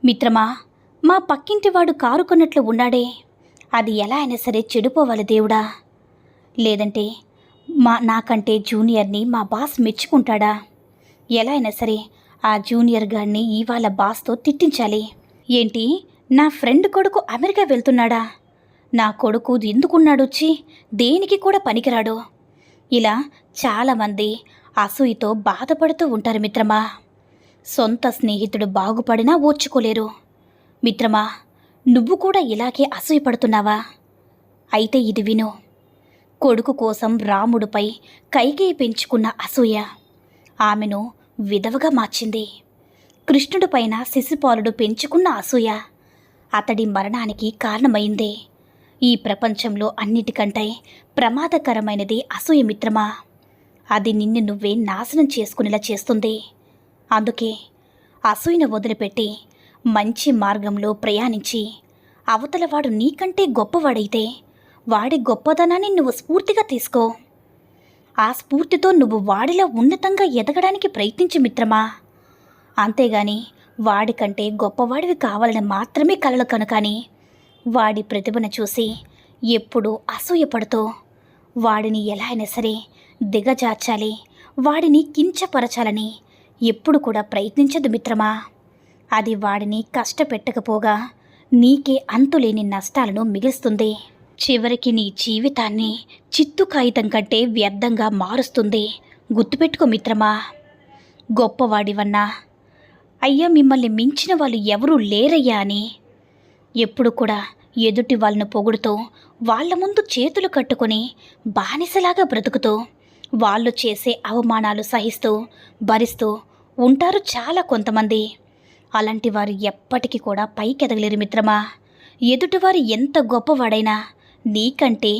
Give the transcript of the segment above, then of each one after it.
మిత్రమా, మా పక్కింటివాడు కారు కొన్నట్లు ఉన్నాడే, అది ఎలా అయినా సరే చెడిపోవాలి దేవుడా. లేదంటే నాకంటే జూనియర్ని మా బాస్ మెచ్చుకుంటాడా. ఎలా అయినా సరే ఆ జూనియర్ గారిని ఇవాళ బాస్తో తిట్టించాలి. ఏంటి, నా ఫ్రెండ్ కొడుకు అమెరికా వెళ్తున్నాడా, నా కొడుకు ఎందుకున్నాడొచ్చి దేనికి కూడా పనికిరాడు. ఇలా చాలామంది అసూయతో బాధపడుతూ ఉంటారు మిత్రమా. సొంత స్నేహితుడు బాగుపడినా ఓర్చుకోలేరు. మిత్రమా, నువ్వు కూడా ఇలాగే అసూయపడుతున్నావా? అయితే ఇది విను. కొడుకు కోసం రాముడిపై కైకేయి పెంచుకున్న అసూయ ఆమెను విధవగా మార్చింది. కృష్ణుడిపైన శిశుపాలుడు పెంచుకున్న అసూయ అతడి మరణానికి కారణమైంది. ఈ ప్రపంచంలో అన్నిటికంటే ప్రమాదకరమైనది అసూయ మిత్రమా. అది నిన్ను నువ్వే నాశనం చేసుకునేలా చేస్తుంది. అందుకే అసూయను వదిలిపెట్టి మంచి మార్గంలో ప్రయాణించి అవతలవాడు నీకంటే గొప్పవాడైతే వాడి గొప్పదనాన్ని నువ్వు స్ఫూర్తిగా తీసుకో. ఆ స్ఫూర్తితో నువ్వు వాడిలో ఉన్నతంగా ఎదగడానికి ప్రయత్నించు మిత్రమా. అంతేగాని వాడికంటే గొప్పవాడివి కావాలని మాత్రమే కలలు కనుకాని వాడి ప్రతిభను చూసి ఎప్పుడూ అసూయపడుతూ వాడిని ఎలా అయినా సరే దిగజార్చాలి, వాడిని కించపరచాలని ఎప్పుడు కూడా ప్రయత్నించదు మిత్రమా. అది వాడిని కష్టపెట్టకపోగా నీకే అంతులేని నష్టాలను మిగిస్తుంది. చివరికి నీ జీవితాన్ని చిత్తు కాగితం కంటే వ్యర్థంగా మారుస్తుంది. గుర్తుపెట్టుకో మిత్రమా. గొప్పవాడివన్నా అయ్యా మిమ్మల్ని మించిన వాళ్ళు ఎవరూ లేరయ్యా అని ఎప్పుడు కూడా ఎదుటి వాళ్ళను పొగుడుతూ వాళ్ళ ముందు చేతులు కట్టుకొని బానిసలాగా బ్రతుకుతూ వాళ్ళు చేసే అవమానాలు సహిస్తూ భరిస్తూ ఉంటారు చాలా కొంతమంది. అలాంటి వారు ఎప్పటికీ కూడా పైకెదగలేరు మిత్రమా. ఎదుటివారు ఎంత గొప్పవాడైనా, నీకంటే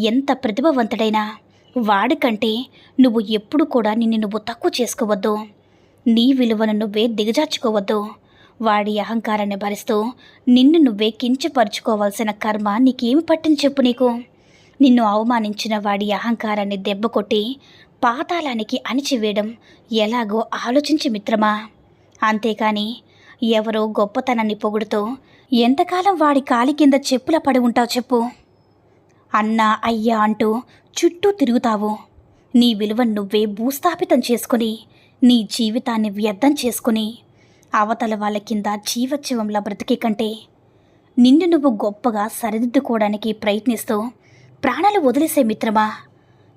ఎంత ప్రతిభావంతుడైనా వాడికంటే నువ్వు ఎప్పుడు కూడా నిన్ను నువ్వు తక్కువ చేసుకోవద్దు. నీ విలువను నువ్వే దిగజార్చుకోవద్దు. వాడి అహంకారాన్ని భరిస్తూ నిన్ను నువ్వే కించపరుచుకోవాల్సిన కర్మ నీకేమి పట్టింది చెప్పు నీకు. నిన్ను అవమానించిన వాడి అహంకారాన్ని దెబ్బకొట్టి పాతాళానికి అణిచివేయడం ఎలాగో ఆలోచించి మిత్రమా. అంతేకాని ఎవరో గొప్పతనాన్ని పొగుడుతూ ఎంతకాలం వాడి కాలి కింద చెప్పుల పడి ఉంటావు చెప్పు. అన్నా అయ్యా అంటూ చుట్టూ తిరుగుతావు. నీ విలువ నువ్వే భూస్థాపితం చేసుకుని నీ జీవితాన్ని వ్యర్థం చేసుకుని అవతల వాళ్ళ కింద జీవోత్సవంలా బ్రతికే కంటే నిన్ను నువ్వు గొప్పగా సరిదిద్దుకోవడానికి ప్రయత్నిస్తూ ప్రాణాలు వదిలేసే మిత్రమా.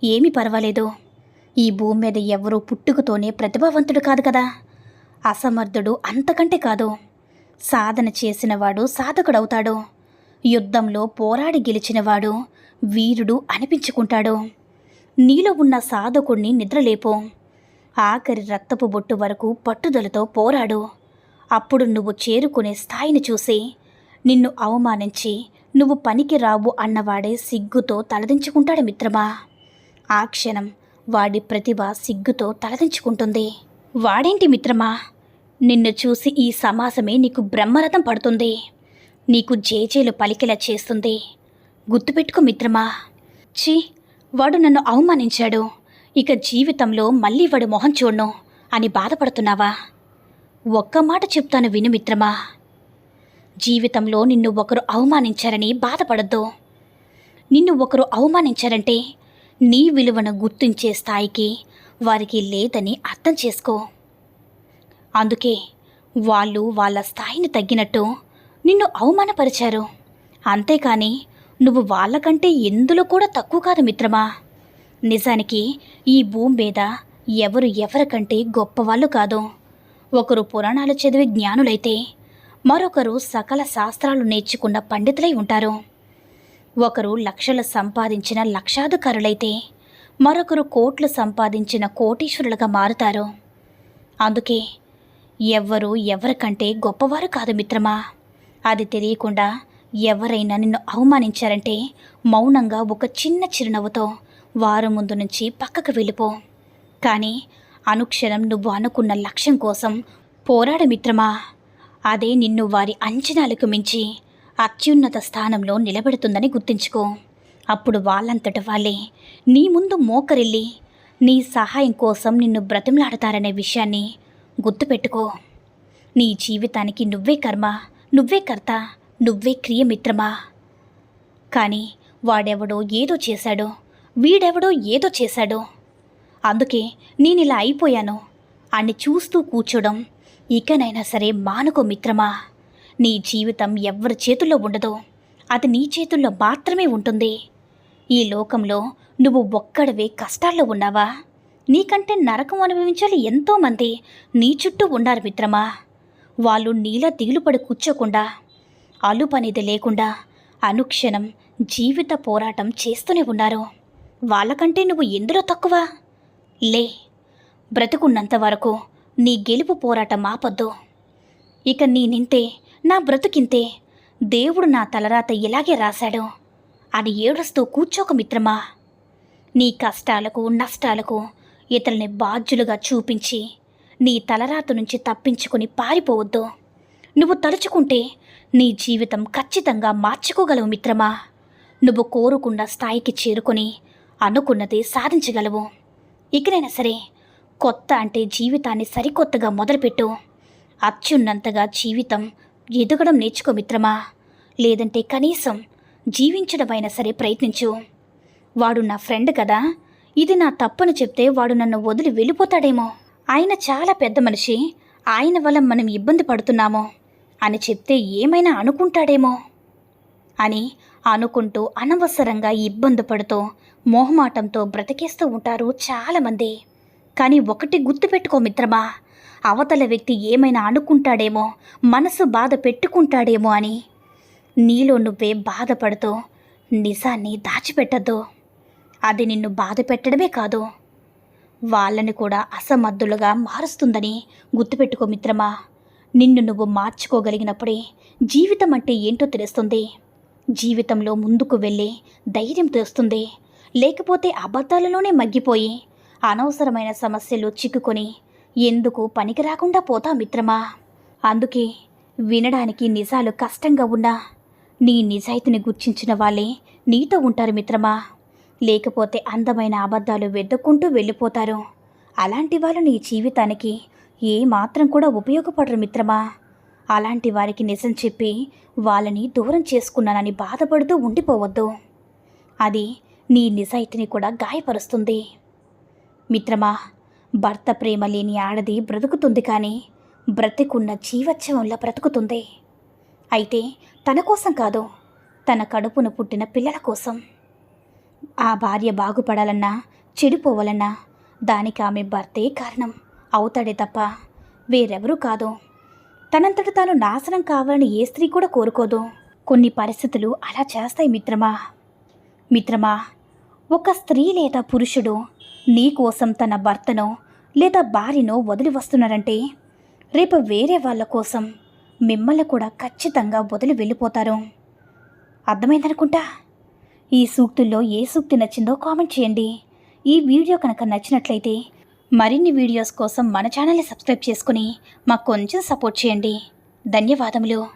ఏమీ పర్వాలేదు. ఈ భూమి మీద ఎవరూ పుట్టుకతోనే ప్రతిభావంతుడు కాదు కదా. అసమర్థుడు అంతకంటే కాదు. సాధన చేసినవాడు సాధకుడవుతాడు. యుద్ధంలో పోరాడి గెలిచినవాడు వీరుడు అనిపించుకుంటాడు. నీలో ఉన్న సాధకుణ్ణి నిద్రలేపో. ఆఖరి రక్తపు బొట్టు వరకు పట్టుదలతో పోరాడు. అప్పుడు నువ్వు చేరుకునే స్థాయిని చూసి నిన్ను అవమానించి నువ్వు పనికి రావు అన్నవాడే సిగ్గుతో తలదించుకుంటాడు మిత్రమా. ఆ క్షణం వాడి ప్రతిభ సిగ్గుతో తలదించుకుంటుంది. వాడేంటి మిత్రమా, నిన్ను చూసి ఈ సమాజమే నీకు బ్రహ్మరథం పడుతుంది. నీకు జేజేలు పలికేలా చేస్తుంది. గుర్తుపెట్టుకో మిత్రమా. ఛీ, వాడు నన్ను అవమానించాడు, ఇక జీవితంలో మళ్ళీ వాడి మొహం చూడను అని బాధపడుతున్నావా? ఒక్క మాట చెప్తాను విను మిత్రమా. జీవితంలో నిన్ను ఒకరు అవమానించారని బాధపడద్దు. నిన్ను ఒకరు అవమానించారంటే నీ విలువను గుర్తించే స్థాయికి వారికి లేదని అర్థం చేసుకో. అందుకే వాళ్ళు వాళ్ళ స్థాయిని తగ్గినట్టు నిన్ను అవమానపరిచారు. అంతేకాని నువ్వు వాళ్ళకంటే ఎందులో కూడా తక్కువ కాదు మిత్రమా. నిజానికి ఈ భూమి మీద ఎవరు ఎవరికంటే గొప్పవాళ్ళు కాదు. ఒకరు పురాణాలు చదివే జ్ఞానులైతే మరొకరు సకల శాస్త్రాలు నేర్చుకున్న పండితులై ఉంటారు. ఒకరు లక్షలు సంపాదించిన లక్షాధికారులైతే మరొకరు కోట్లు సంపాదించిన కోటీశ్వరులుగా మారుతారు. అందుకే ఎవ్వరూ ఎవరికంటే గొప్పవారు కాదు మిత్రమా. అది తెలియకుండా ఎవరైనా నిన్ను అవమానించారంటే మౌనంగా ఒక చిన్న చిరునవ్వుతో వారు ముందు నుంచి పక్కకు వెళ్ళిపో. కానీ అనుక్షణం నువ్వు అనుకున్న లక్ష్యం కోసం పోరాడు మిత్రమా. అదే నిన్ను వారి అంచనాలకు మించి అత్యున్నత స్థానంలో నిలబెడుతుందని గుర్తుంచుకో. అప్పుడు వాళ్ళంతట వాళ్ళే నీ ముందు మోకరిల్లి నీ సహాయం కోసం నిన్ను బ్రతిమలాడతారనే విషయాన్ని గుర్తుపెట్టుకో. నీ జీవితానికి నువ్వే కర్మ, నువ్వే కర్త, నువ్వే క్రియ మిత్రమా. కానీ వాడెవడో ఏదో చేశాడో, వీడెవడో ఏదో చేశాడో, అందుకే నేనిలా అయిపోయాను అని చూస్తూ కూర్చోడం ఇకనైనా సరే మానుకో మిత్రమా. నీ జీవితం ఎవరి చేతుల్లో ఉండదో, అది నీ చేతుల్లో మాత్రమే ఉంటుంది. ఈ లోకంలో నువ్వు ఒక్కడివే కష్టాల్లో ఉన్నావా? నీకంటే నరకం అనుభవించాలి ఎంతోమంది నీ చుట్టూ ఉన్నారు మిత్రమా. వాళ్ళు నీలా దిగులుపడి కూర్చోకుండా, అలుపనేది లేకుండా అనుక్షణం జీవిత పోరాటం చేస్తూనే ఉన్నారు. వాళ్ళకంటే నువ్వు ఎందులో తక్కువ? లే, బ్రతుకున్నంత వరకు నీ గెలుపు పోరాటం ఆపొద్దు. ఇక నేనింతే, నా బ్రతుకింతే, దేవుడు నా తలరాత ఇలాగే రాశాడు అని ఏడుస్తూ కూర్చోక మిత్రమా. నీ కష్టాలకు నష్టాలకు ఇతరుల్ని బాధ్యులుగా చూపించి నీ తలరాత నుంచి తప్పించుకొని పారిపోవద్దు. నువ్వు తలుచుకుంటే నీ జీవితం ఖచ్చితంగా మార్చుకోగలవు మిత్రమా. నువ్వు కోరుకున్న స్థాయికి చేరుకొని అనుకున్నది సాధించగలవు. ఇకనైనా సరే కొత్త అంటే జీవితాన్ని సరికొత్తగా మొదలుపెట్టు. అత్యున్నతంగా జీవితం ఎదగడం నేర్చుకో మిత్రమా. లేదంటే కనీసం జీవించడమైనా సరే ప్రయత్నించు. వాడు నా ఫ్రెండ్ కదా, ఇది నా తప్పని చెప్తే వాడు నన్ను వదిలి వెళ్ళిపోతాడేమో, ఆయన చాలా పెద్ద మనిషి, ఆయన వల్ల మనం ఇబ్బంది పడుతున్నామో అని చెప్తే ఏమైనా అనుకుంటాడేమో అని అనుకుంటూ అనవసరంగా ఇబ్బంది పడుతూ మోహమాటంతో బ్రతికేస్తూ ఉంటారు చాలామంది. కానీ ఒకటి గుర్తుపెట్టుకో మిత్రమా, అవతల వ్యక్తి ఏమైనా అనుకుంటాడేమో, మనసు బాధ పెట్టుకుంటాడేమో అని నీలో నువ్వే బాధపడుతూ నిజాన్ని దాచిపెట్టద్దు. అది నిన్ను బాధ పెట్టడమే కాదు, వాళ్ళని కూడా అసమర్థులుగా మారుస్తుందని గుర్తుపెట్టుకో మిత్రమా. నిన్ను నువ్వు మార్చుకోగలిగినప్పుడే జీవితం అంటే ఏంటో తెలుస్తుంది. జీవితంలో ముందుకు వెళ్ళి ధైర్యం తెస్తుంది. లేకపోతే అబద్ధాలలోనే మగ్గిపోయి అనవసరమైన సమస్యలు చిక్కుకొని ఎందుకు పనికి రాకుండా పోతా మిత్రమా. అందుకే వినడానికి నిజాలు కష్టంగా ఉన్నా నీ నిజాయితీని గుర్తించిన వాళ్ళే నీతో ఉంటారు మిత్రమా. లేకపోతే అందమైన అబద్ధాలు వెతుక్కుంటూ వెళ్ళిపోతారు. అలాంటి వాళ్ళు నీ జీవితానికి ఏమాత్రం కూడా ఉపయోగపడరు మిత్రమా. అలాంటి వారికి నిజం చెప్పి వాళ్ళని దూరం చేసుకున్నానని బాధపడుతూ ఉండిపోవద్దు. అది నీ నిజాయితీని కూడా గాయపరుస్తుంది మిత్రమా. భర్త ప్రేమ లేని ఆడది బ్రతుకుతుంది, కానీ బ్రతికున్న జీవోత్సవంలా బ్రతుకుతుంది. అయితే తన కోసం కాదు, తన కడుపున పుట్టిన పిల్లల కోసం. ఆ భార్య బాగుపడాలన్నా చెడిపోవాలన్నా దానికి ఆమె భర్తే కారణం అవుతాడే తప్ప వేరెవరూ కాదు. తనంతట తాను నాశనం కావాలని ఏ స్త్రీ కూడా కోరుకోదు. కొన్ని పరిస్థితులు అలా చేస్తాయి మిత్రమా. ఒక స్త్రీ లేదా పురుషుడు నీ కోసం తన భర్తనో లేదా భార్యనో వదిలి వస్తున్నారంటే రేపు వేరే వాళ్ళ కోసం మిమ్మల్ని కూడా ఖచ్చితంగా వదిలి వెళ్ళిపోతారు. అర్థమైందనుకుంటా. ఈ సూక్తుల్లో ఏ సూక్తి నచ్చిందో కామెంట్ చేయండి. ఈ వీడియో కనుక నచ్చినట్లయితే మరిన్ని వీడియోస్ కోసం మన ఛానల్ని సబ్స్క్రైబ్ చేసుకుని మాకు కొంచెం సపోర్ట్ చేయండి. ధన్యవాదములు.